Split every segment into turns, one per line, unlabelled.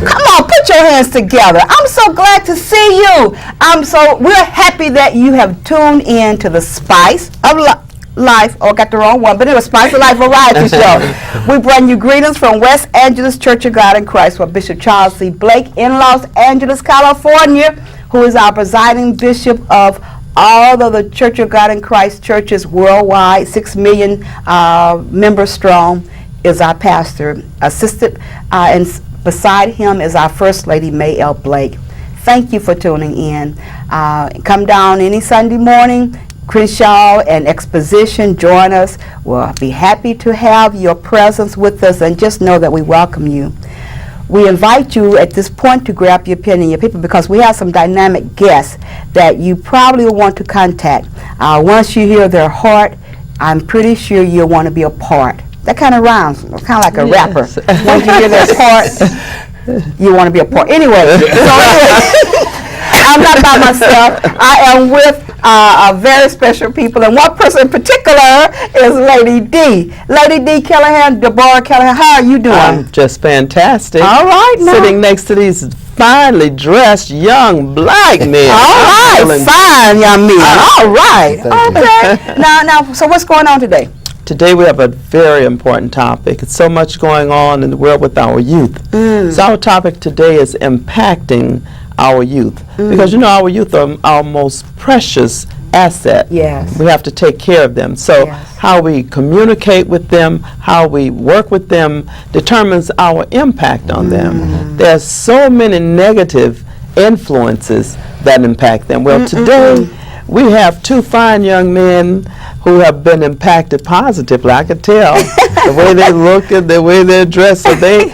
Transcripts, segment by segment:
Come on, put your hands together. I'm so glad to see you. We're happy that you have tuned in to the Spice of Life. Oh, I got the wrong one, but it was Spice of Life Variety Show. We bring you greetings from West Angeles Church of God in Christ, with Bishop Charles C. Blake in Los Angeles, California, who is our presiding bishop of all of the Church of God in Christ churches worldwide, 6 million members strong, is our pastor. Assisted and beside him is our First Lady, May L. Blake. Thank you for tuning in. Come down any Sunday morning, Crenshaw and Exposition, join us. We'll be happy to have your presence with us, and just know that we welcome you. We invite you at this point to grab your pen and your paper, because we have some dynamic guests that you probably will want to contact. Once you hear their heart, I'm pretty sure you'll want to be a part. That kind of rhymes, kind of like a rapper. Once you hear their part, you want to be a part. Anyway, I'm not by myself. I am with very special people, and one person in particular is Lady D. Lady D. Callahan, Deborah Callahan. How are you doing?
I'm just fantastic.
All right, now.
Sitting next to these finely dressed young black men.
All right, fine young men. All right. Okay. Now, so what's going on today?
Today we have a very important topic. It's so much going on in the world with our youth. So our topic today is impacting our youth. Because our youth are our most precious asset.
Yes.
We have to take care of them. So how we communicate with them, how we work with them, determines our impact on them. There's so many negative influences that impact them. Well, today we have two fine young men who have been impacted positively. I can tell the way they look and the way they're dressed. So they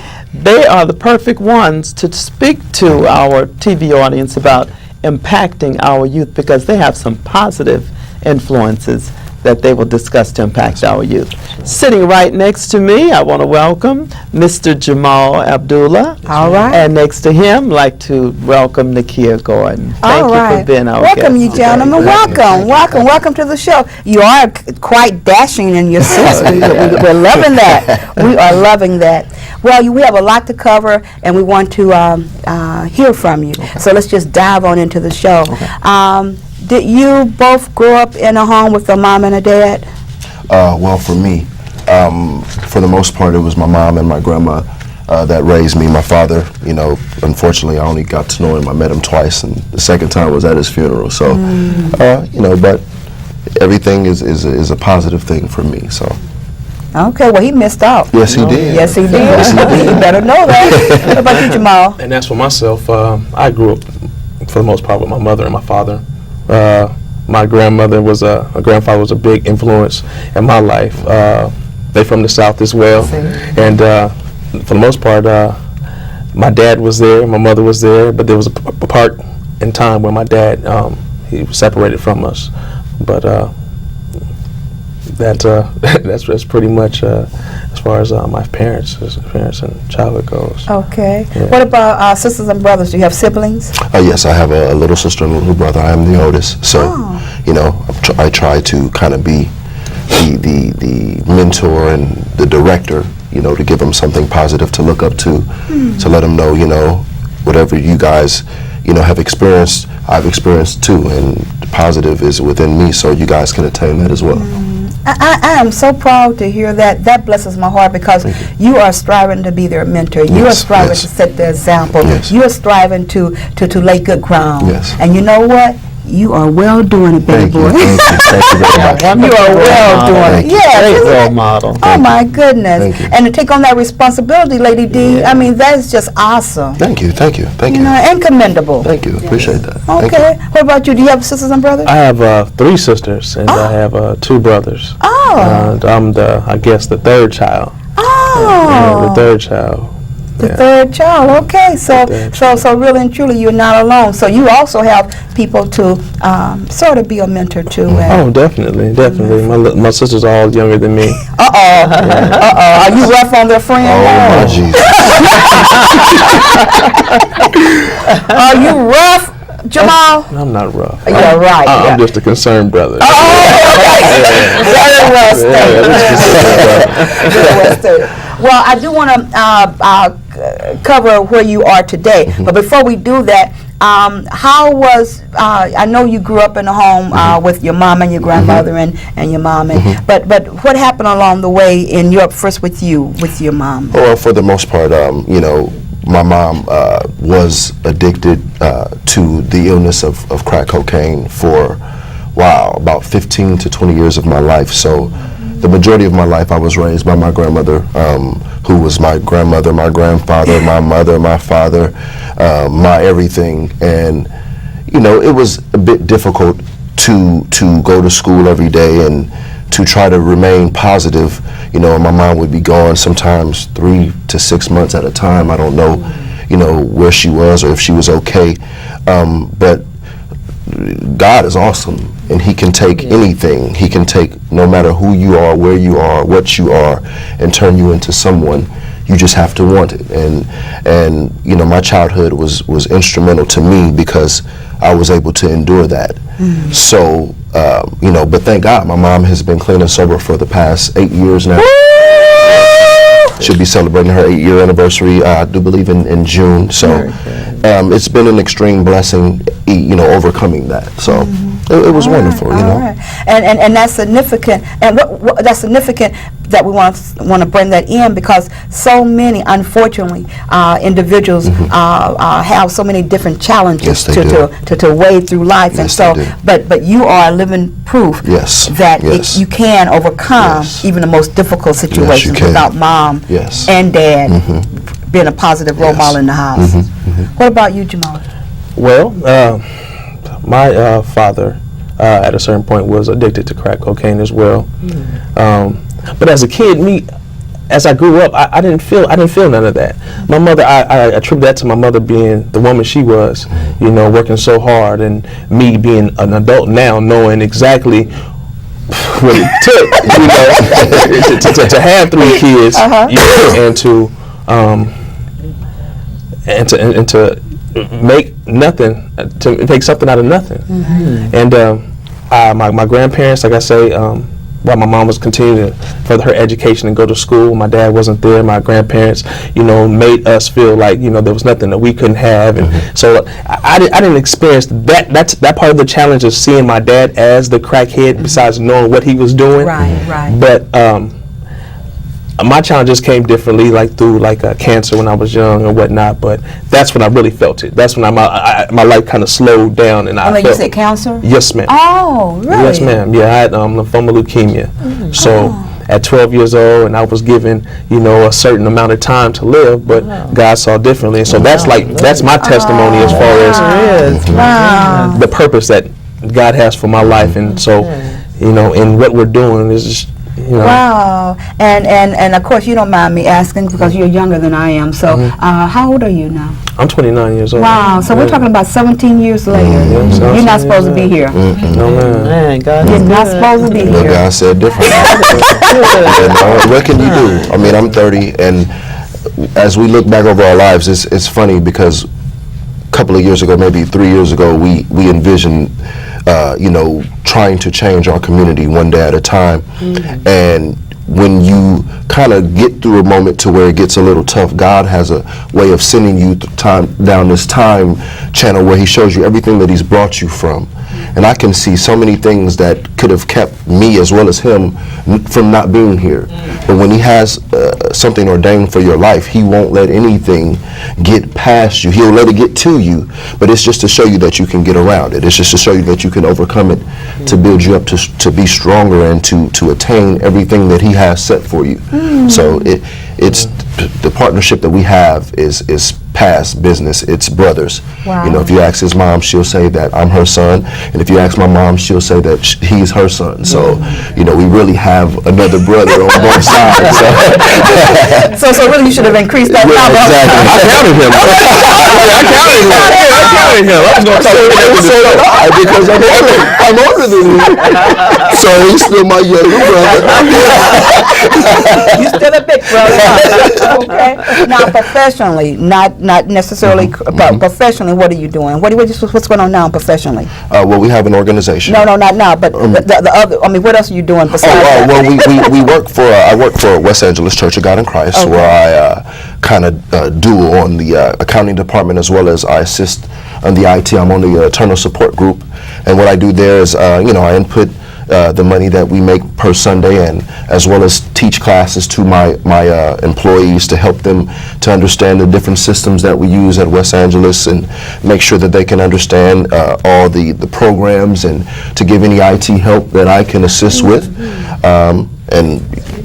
are the perfect ones to speak to our TV audience about impacting our youth, because they have some positive influences that they will discuss to impact our youth. Sitting right next to me, I want to welcome Mr. Jamal Abdullah.
All right.
And next to him, I'd like to welcome Nakia Gordon. Thank you for being our guest.
Welcome you, gentlemen. Welcome to the show. You are quite dashing in your suits. We're loving that. We are loving that. Well, we have a lot to cover, and we want to hear from you. So let's just dive on into the show. Did you both grow up in a home with a mom and a dad?
Well, for me, for the most part, it was my mom and my grandma that raised me. My father, unfortunately, I only got to know him. I met him twice, and the second time was at his funeral. So, but everything is a positive thing for me. So.
Okay, well, he missed out.
Yes, he did.
Yes, he did. Yes, he did. You better know that. What about you, Jamal?
And as for myself, I grew up, for the most part, with my mother and my father. My grandfather was a big influence in my life. They from the South as well, and for the most part, my dad was there, my mother was there, but there was a part in time when my dad he was separated from us. But that's pretty much as far as my parents and childhood goes.
Okay. Yeah. What about sisters and brothers? Do you have siblings?
Yes, I have a little sister and a little brother. I am the oldest, so I try to kind of be the mentor and the director, to give them something positive to look up to let them know, whatever you guys, have experienced, I've experienced too, and the positive is within me, so you guys can attain that as well.
I am so proud to hear that. That blesses my heart, because you are striving to be their mentor. You are striving to set the example. You are striving to lay good ground. And you know what? You are well doing it, baby boy.
Thank you very much.
You are well doing it.
Great role model.
Oh my goodness! And to take on that responsibility, Lady D. I mean, that is just awesome.
Thank you.
And commendable.
Thank you. Appreciate that.
Okay. What about you? Do you have sisters and brothers?
I have 3 sisters, and I have 2 brothers.
Oh.
And I'm the third child.
Oh,
the third child.
the third child. Okay, so really and truly, you're not alone. So you also have people to sort of be a mentor to.
Oh, definitely. My sisters are all younger than me.
Are you rough on their friends?
Oh my Jesus!
Are you rough, Jamal?
I'm not rough.
You're right.
I'm just a concerned brother.
Very well stated. Very well stated. Well, I do want to cover where you are today, but before we do that, how was, I know you grew up in a home with your mom and your grandmother and your mom, but what happened along the way in Europe first with your mom?
Well, for the most part, you know, my mom was addicted to the illness of crack cocaine for, about 15 to 20 years of my life. So the majority of my life I was raised by my grandmother, who was my grandmother, my grandfather, my mother, my father, my everything. And, you know, it was a bit difficult to go to school every day and to try to remain positive. You know, my mom would be gone sometimes 3 to 6 months at a time. I don't know, you know, where she was or if she was okay. But God is awesome, and He can take anything. He can take no matter who you are, where you are, what you are, and turn you into someone. You just have to want it. And you know, my childhood was instrumental to me because I was able to endure that. So, you know, but thank God my mom has been clean and sober for the past 8 years now. She'll be celebrating her 8-year anniversary, I do believe, in June. So it's been an extreme blessing, you know, overcoming that. So it was wonderful, you know.
Right. And that's significant. And what that's significant that we want to bring that in, because so many, unfortunately, individuals have so many different challenges to wade through life.
Yes,
and so, but you are living proof that you can overcome even the most difficult situations without mom and dad being a positive role model in the house. What about you, Jamal?
Well, my father at a certain point was addicted to crack cocaine as well. But as a kid, as I grew up, I didn't feel none of that. My mother, I attribute that to my mother being the woman she was, you know, working so hard, and me being an adult now, knowing exactly what it took, you know, to have 3 kids, you know, and to make nothing, to make something out of nothing. And my grandparents, like I say, while my mom was continuing to further her education and go to school, my dad wasn't there. My grandparents, you know, made us feel like, you know, there was nothing that we couldn't have. And so I didn't experience that. That part of the challenge of seeing my dad as the crackhead, besides knowing what he was doing. Right. But my challenges came differently, like through cancer when I was young and whatnot. But that's when I really felt it. That's when my life kind of slowed down, and I felt.
You said cancer?
Yes, ma'am.
Oh, really?
Yes, ma'am. Yeah, I had lymphoma leukemia. So at 12 years old, and I was given, you know, a certain amount of time to live, but God saw differently. And so that's my testimony as far as the purpose that God has for my life. And so, you know, and what we're doing is just. You know.
Wow. And of course, you don't mind me asking because you're younger than I am. So how old are you now?
I'm 29 years old.
Wow. So we're talking about 17 years later. You're not supposed to be here.
No, man.
You're not supposed to be here.
God said different. What can you do? I mean, I'm 30, and as we look back over our lives, it's funny because a couple of years ago, maybe 3 years ago, we envisioned you know, trying to change our community one day at a time. And when you kind of get through a moment to where it gets a little tough, God has a way of sending you down this time channel where He shows you everything that He's brought you from. And I can see so many things that could have kept me as well as him from not being here. But when He has something ordained for your life, He won't let anything get past you. He'll let it get to you, but it's just to show you that you can get around it. It's just to show you that you can overcome it, to build you up to be stronger and to attain everything that He has set for you. So it's the partnership that we have is past business. It's brothers.
Wow.
You know, if you ask his mom, she'll say that I'm her son, and if you ask my mom, she'll say that he's her son. So, you know, we really have another brother on both sides.
So really, you should have increased that
Yeah,
number.
exactly.
I counted him. I counted him. I was going to talk about
So because I'm older than him, so he's still my younger brother.
You still a big brother. Okay. Now, professionally, not necessarily, but professionally, what are you doing? What's going on now professionally?
Well, we have an organization.
No, not now, but the other. I mean, what else are you doing besides that?
Well, we work for. I work for West Angeles Church of God in Christ,
Okay.
where I kind of dual on the accounting department as well as I assist on the IT. I'm on the internal support group, and what I do there is, you know, I input the money that we make per Sunday, and as well as teach classes to my employees to help them to understand the different systems that we use at West Angeles, and make sure that they can understand all the programs, and to give any IT help that I can assist with, and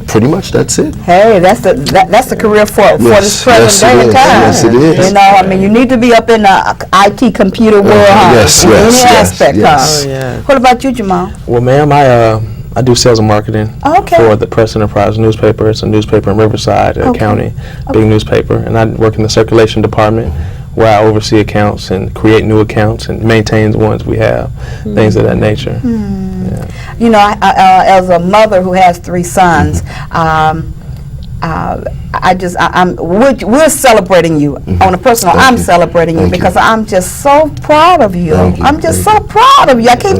pretty much that's it.
Hey, that's the career for this present day and time.
Yes, it is.
You know, I mean, you need to be up in the IT computer world, huh?
Yes,
In
yes,
any
yes,
aspect,
yes.
huh?
Oh, yeah.
What about you, Jamal?
Well, ma'am, I do sales and marketing
Okay.
for the Press Enterprise newspaper. It's a newspaper in Riverside County, big newspaper, and I work in the circulation department, where I oversee accounts and create new accounts and maintain the ones we have, things of that nature. Yeah.
You know, as a mother who has 3 sons, we're celebrating you on a personal.
Thank
I'm
you.
celebrating you
Thank
because
you.
I'm just so proud of you.
Thank you.
I'm just
Thank
so proud of you. I can't,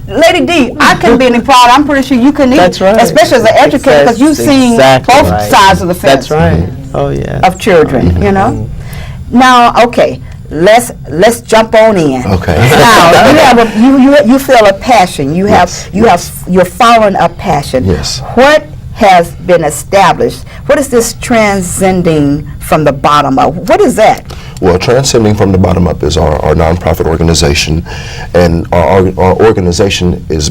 Lady D, I couldn't be any prouder. I'm pretty sure you couldn't either.
That's right.
Especially as an educator, because you've seen
Exactly
both
right.
sides of the fence.
That's right. Oh, yeah.
Of children, you know. Now, okay, let's jump on in.
Okay.
Now, you feel a passion. You're following a passion.
Yes.
What has been established? What is this transcending from the bottom up? What is that?
Well, Transcending from the Bottom Up is our nonprofit organization, and our organization is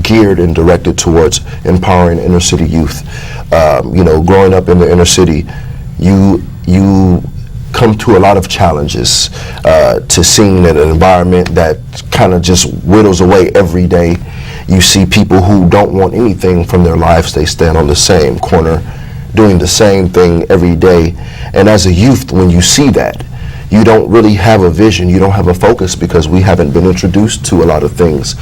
geared and directed towards empowering inner city youth. You know, growing up in the inner city, you come to a lot of challenges to seeing an environment that kind of just whittles away every day. You see people who don't want anything from their lives. They stand on the same corner doing the same thing every day. And as a youth, when you see that, you don't really have a vision, you don't have a focus, because we haven't been introduced to a lot of things,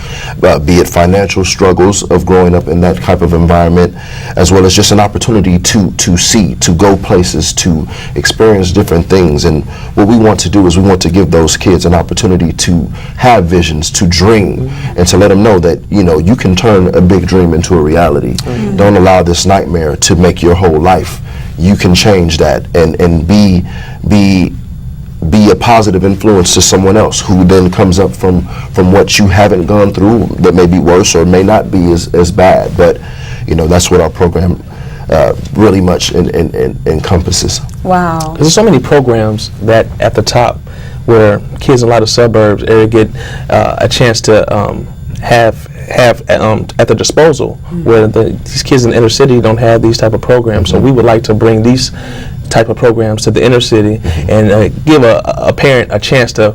be it financial struggles of growing up in that type of environment, as well as just an opportunity to see, to go places, to experience different things. And what we want to do is we want to give those kids an opportunity to have visions, to dream, and to let them know that, you know, you can turn a big dream into a reality. Don't allow this nightmare to make your whole life. You can change that and be a positive influence to someone else who then comes up from what you haven't gone through, that may be worse or may not be as bad. But, you know, that's what our program really much encompasses.
Wow.
Because there's so many programs that at the top where kids in a lot of suburbs area get a chance to have at their disposal, where these kids in the inner city don't have these type of programs. So we would like to bring these type of programs to the inner city and give a parent a chance to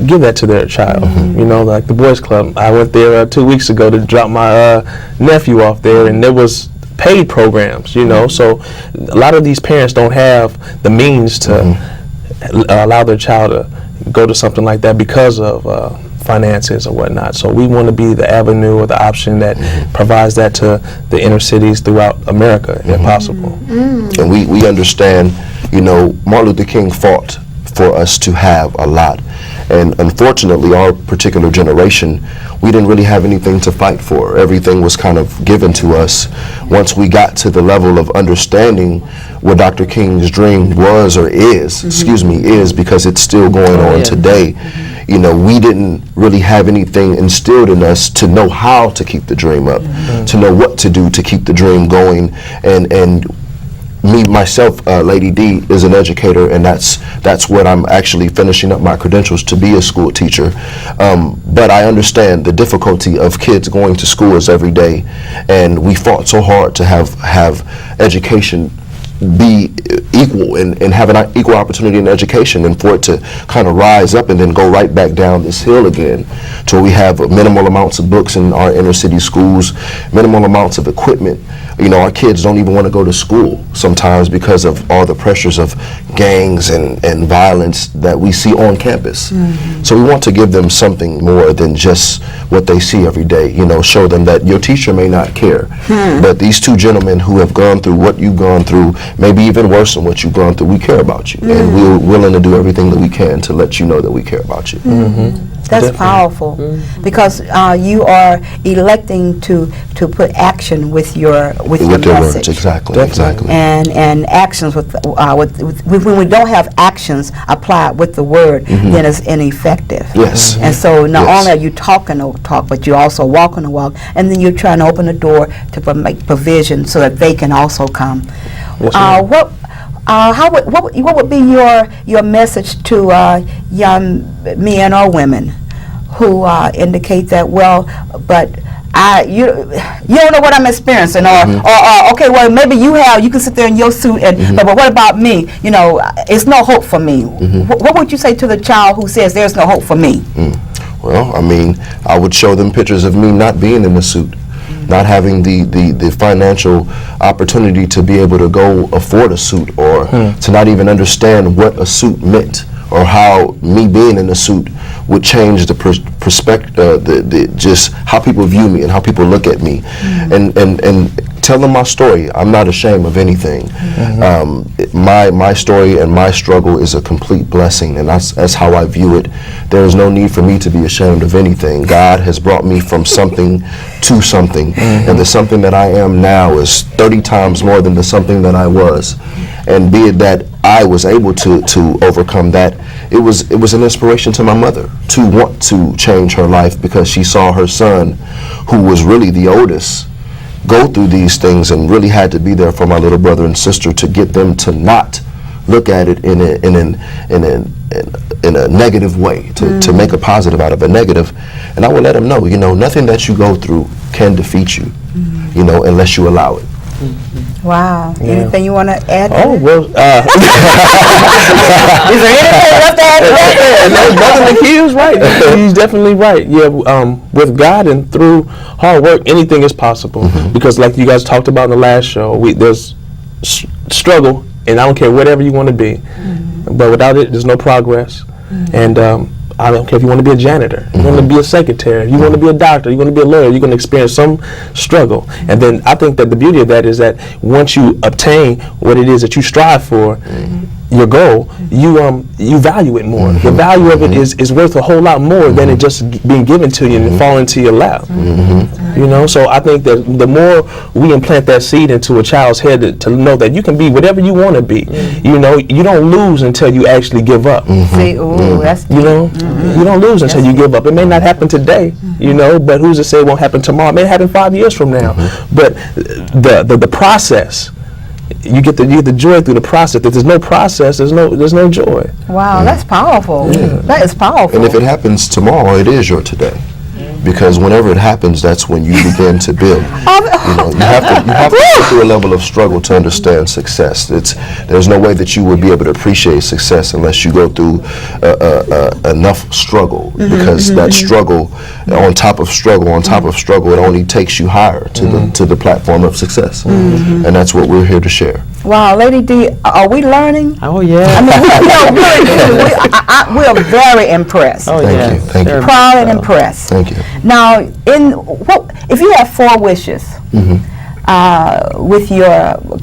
give that to their child. You know, like the Boys Club. I went there 2 weeks ago to drop my nephew off there, and there was paid programs, you know. So a lot of these parents don't have the means to allow their child to go to something like that because of finances or whatnot. So we want to be the avenue or the option that provides that to the inner cities throughout America, if possible.
And we understand, you know, Martin Luther King fought for us to have a lot. And unfortunately, our particular generation, we didn't really have anything to fight for. Everything was kind of given to us. Once we got to the level of understanding what Dr. King's dream was, or is, is, because it's still going on today, you know, we didn't really have anything instilled in us to know how to keep the dream up, to know what to do to keep the dream going. And me, myself, Lady D, is an educator, and that's what I'm actually finishing up my credentials to be a school teacher. But I understand the difficulty of kids going to schools every day, and we fought so hard to have education be equal and have an equal opportunity in education, and for it to kind of rise up and then go right back down this hill again to where we have minimal amounts of books in our inner city schools, minimal amounts of equipment. You know, our kids don't even want to go to school sometimes because of all the pressures of gangs and violence that we see on campus. So we want to give them something more than just what they see every day. You know, show them that your teacher may not care, but these two gentlemen who have gone through what you've gone through, maybe even worse than what you've gone through, we care about you, and we're willing to do everything that we can to let you know that we care about you.
That's powerful, because you are electing to put action with your
With their
message.
words, exactly.
And actions with when we don't have actions applied with the word, then it's ineffective.
Yes.
And so not
Yes.
only are you talking the talk, but you're also walking the walk, and then you're trying to open the door to make provision so that they can also come. What would be your message to young men or women who indicate that, well, but you don't know what I'm experiencing, or okay, well, maybe you can sit there in your suit, and but what about me? You know, it's no hope for me. What would you say to the child who says there's no hope for me?
Well, I mean, I would show them pictures of me not being in the suit, not having the financial opportunity to be able to go afford a suit, or to not even understand what a suit meant, or how me being in a suit would change the perspective, just how people view me and how people look at me, and tell them my story. I'm not ashamed of anything. My story and my struggle is a complete blessing, and that's how I view it. There is no need for me to be ashamed of anything. God has brought me from something to something, and the something that I am now is 30 times more than the something that I was. And be it that I was able to overcome that, it was an inspiration to my mother to want to change her life, because she saw her son, who was really the oldest, go through these things, and really had to be there for my little brother and sister to get them to not look at it in a negative way, to make a positive out of a negative. And I would let them know, you know, nothing that you go through can defeat you, you know, unless you allow it.
Wow. Anything you want to add?
Oh, well,
Is there anything else to add to that?
he was right. He's definitely right. Yeah, with God and through hard work, anything is possible. Because like you guys talked about in the last show, there's struggle, and I don't care whatever you want to be. But without it, there's no progress. And I don't care if you want to be a janitor, you want to be a secretary, you want to be a doctor, you want to be a lawyer, you're going to experience some struggle. And then I think that the beauty of that is that once you obtain what it is that you strive for, your goal, you value it more. The value of it is worth a whole lot more than it just being given to you and falling into your lap. You know, so I think that the more we implant that seed into a child's head to know that you can be whatever you want to be, you know, you don't lose until you actually give up.
See, that's
You know, you don't lose until you give up. It may not happen today, you know, but who's to say it won't happen tomorrow? It may happen 5 years from now. But the process, you get the joy through the process. If there's no process, there's no joy.
wow, that's powerful. That is powerful.
And if it happens tomorrow, it is your today. Because whenever it happens, that's when you begin to build. You know, you have to go through a level of struggle to understand success. There's no way that you would be able to appreciate success unless you go through enough struggle. Because that struggle, on top of struggle, on top of struggle, it only takes you higher to the platform of success. And that's what we're here to share.
Wow, Lady D, are we learning?
Oh, yeah.
I mean, we are very impressed.
Oh,
Thank
yeah.
you. Thank you.
Proud and impressed.
Thank you.
Now, if you have 4 wishes with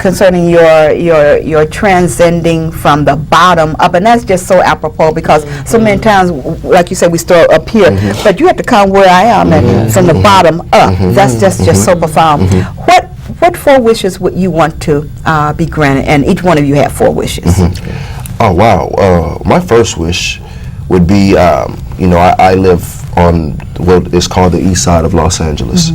concerning your transcending from the bottom up, and that's just so apropos because so many times, like you said, we start up here, but you have to come where I am and from the bottom up. That's just so profound. What 4 wishes would you want to be granted? And each one of you have 4 wishes.
Oh, wow. My first wish would be, you know, I live on what is called the east side of Los Angeles.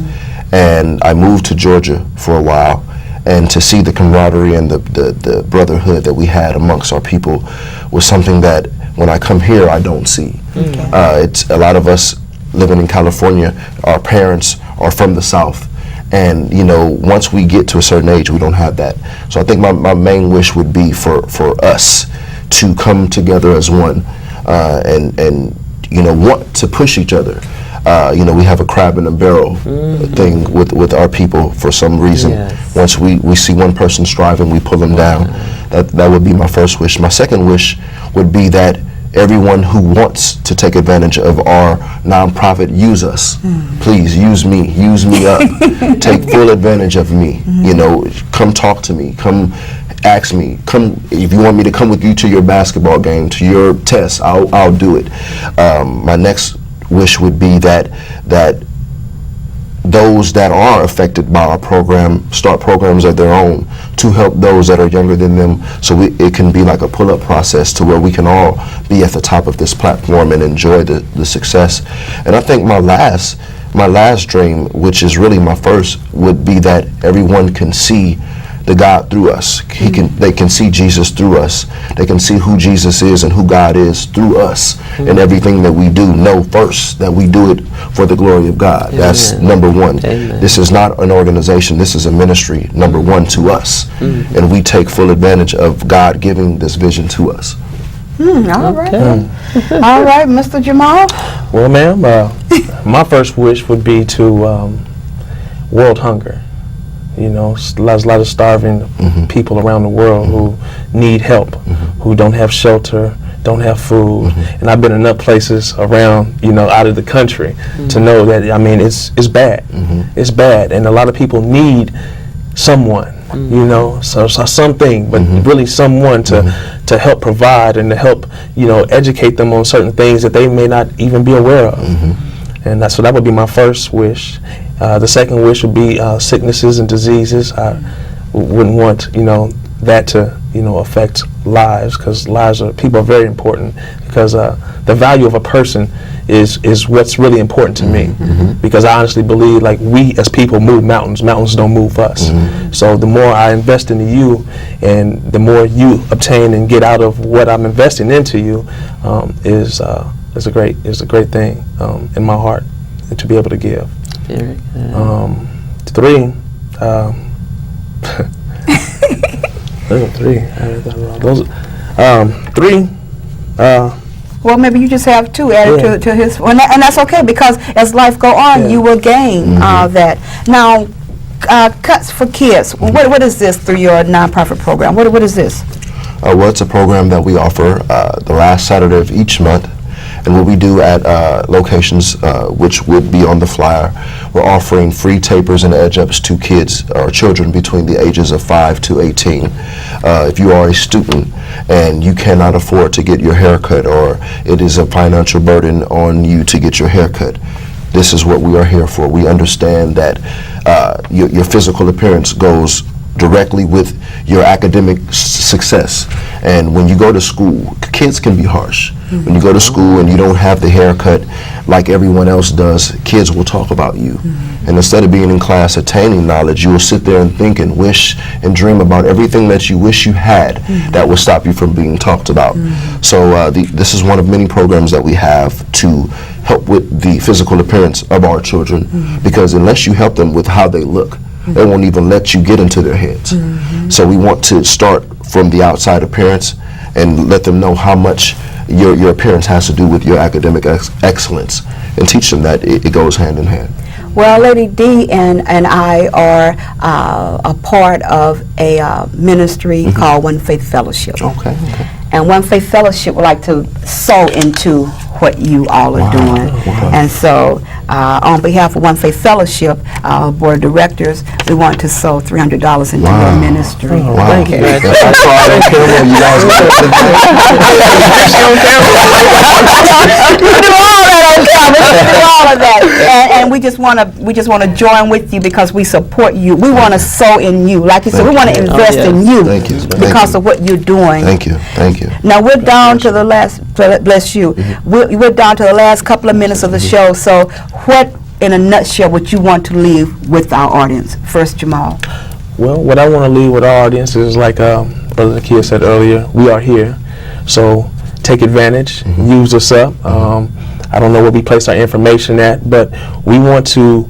And I moved to Georgia for a while. And to see the camaraderie and the brotherhood that we had amongst our people was something that when I come here, I don't see. It's a lot of us living in California, our parents are from the South. And, you know, once we get to a certain age, we don't have that. So I think my main wish would be for us to come together as one, and you know, want to push each other. You know, we have a crab in a barrel thing with our people for some reason.
Yes.
Once we see one person striving, we pull them down. That would be my first wish. My second wish would be that everyone who wants to take advantage of our nonprofit, use us. Please use me up. Take full advantage of me. You know, come talk to me. Come ask me. Come if you want me to come with you to your basketball game, to your test. I'll do it. My next wish would be that those that are affected by our program start programs of their own to help those that are younger than them, so it can be like a pull-up process to where we can all be at the top of this platform and enjoy the success. And I think my last dream, which is really my first, would be that everyone can see the God through us. They can see Jesus through us. They can see who Jesus is and who God is through us. And everything that we do, know first that we do it for the glory of God. Amen. That's number one. Amen. This is not an organization. This is a ministry, number one, to us. And we take full advantage of God giving this vision to us.
All right. All right, Mr. Jamal.
Well, ma'am, my first wish would be to world hunger. You know, there's a lot of starving people around the world who need help, who don't have shelter, don't have food. And I've been in enough places around, you know, out of the country to know that, I mean, it's bad. It's bad. And a lot of people need someone, you know, so something, but really someone to help provide and to help, you know, educate them on certain things that they may not even be aware of. And so that would be my first wish. The second wish would be sicknesses and diseases. I wouldn't want, you know, that to, you know, affect lives, because people are very important, because the value of a person is what's really important to me, because I honestly believe, like, we as people move mountains don't move us. So the more I invest into you and the more you obtain and get out of what I'm investing into you is a great thing in my heart, to be able to give.
Very good.
Three. Three.
Well, maybe you just have two added to his, and that's okay, because as life go on, you will gain that. Now, Cuts for Kids. What is this through your nonprofit program? What is this?
Well, it's a program that we offer the last Saturday of each month. And what we do at locations, which would be on the flyer, we're offering free tapers and edge-ups to kids or children between the ages of 5 to 18. If you are a student and you cannot afford to get your hair cut, or it is a financial burden on you to get your hair cut, this is what we are here for. We understand that your physical appearance goes directly with your academic success. And when you go to school, kids can be harsh. When you go to school and you don't have the haircut like everyone else does, kids will talk about you. And instead of being in class attaining knowledge, you will sit there and think and wish and dream about everything that you wish you had that will stop you from being talked about. So this is one of many programs that we have to help with the physical appearance of our children, because unless you help them with how they look, they won't even let you get into their heads. So we want to start from the outside appearance and let them know how much your appearance has to do with your academic excellence, and teach them that it goes hand in hand.
Well, Lady D and I are a part of a ministry called One Faith Fellowship.
Okay.
And One Faith Fellowship would like to sow into what you all are doing. And so on behalf of One Faith Fellowship, our board of directors, we want to sow $300 into your ministry.
Wow.
Okay.
That's why I don't care what you guys
You do all that on camera. You do all of that. And we just want to join with you, because we support you. We want to sow in you. Like you said, we want to invest in you.
Thank you.
Because of what you're doing.
Thank you. Thank you.
Now we're down to the last, bless you, we're down to the last couple of minutes of the show. So what, in a nutshell, would you want to leave with our audience? First, Jamal.
Well, what I want to leave with our audience is, like Brother Nakia said earlier, we are here. So take advantage, use us up. I don't know where we place our information at, but we want to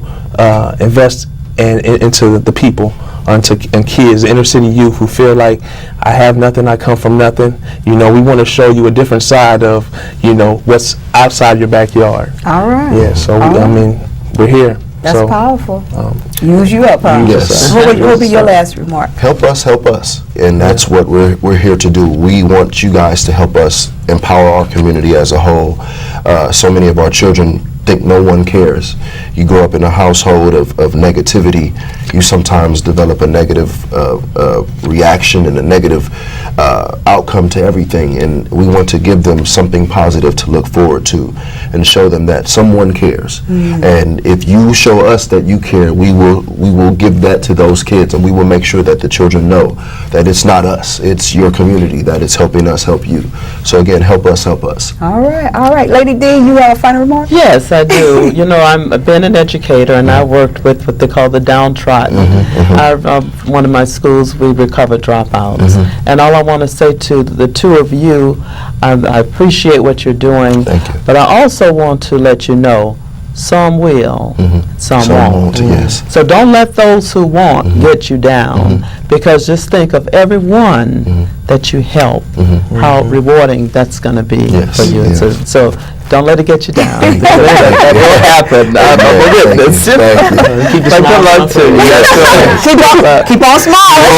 invest and into the people, and kids, inner city youth who feel like I have nothing, I come from nothing. You know, we want to show you a different side of, you know, what's outside your backyard.
All right.
Yeah, so I mean, we're here.
That's
so,
powerful. Use you up, huh?
Yes.
What will be your last remark?
Help us, and that's what we're here to do. We want you guys to help us empower our community as a whole. So many of our children think no one cares. You grow up in a household of negativity, you sometimes develop a negative reaction and a negative outcome to everything, and we want to give them something positive to look forward to and show them that someone cares. And if you show us that you care, we will give that to those kids, and we will make sure that the children know that it's not us, it's your community that is helping us help you. So again, help us, help us.
All right. Lady D, you have a final remark?
Yes, I do. You know, I've been an educator, and I worked with what they call the downtrodden. One of my schools, we recover dropouts. And all I want to say to the two of you, I appreciate what you're doing.
Thank you.
But I also want to let you know, some will, some won't.
Yes.
So don't let those who won't get you down, because just think of everyone that you help, how rewarding that's going to be for you.
Yes.
So don't let it get you down. That will happen. Keep good luck to you.
Keep on smiling.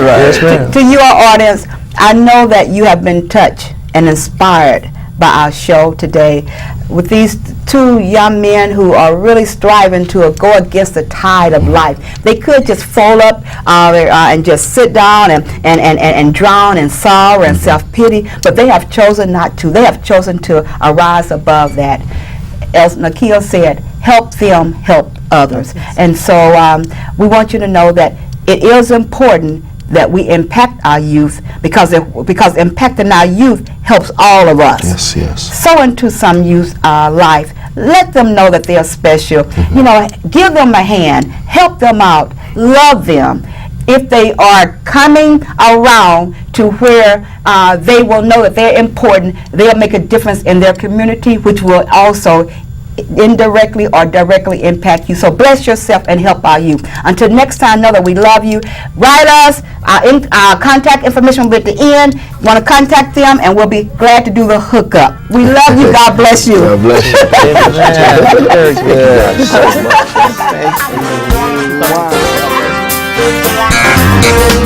Yes, ma'am.
To your audience, I know that you have been touched and inspired by our show today with these two young men who are really striving to go against the tide of life. They could just fold up and just sit down and drown in sorrow and self-pity, but they have chosen not to. They have chosen to arise above that. As Nakia said, help them help others. And so we want you to know that it is important that we impact our youth, because impacting our youth helps all of us.
Yes, yes.
Sow into some youth life. Let them know that they are special. You know, give them a hand. Help them out. Love them. If they are coming around to where they will know that they're important, they'll make a difference in their community, which will also indirectly or directly impact you. So bless yourself and help our youth. Until next time, know that we love you. Write us. Our contact information will be at the end. Want to contact them, and we'll be glad to do the hookup. We love you. God bless you.
God bless you.
Very good.
Thank you so much.
Wow.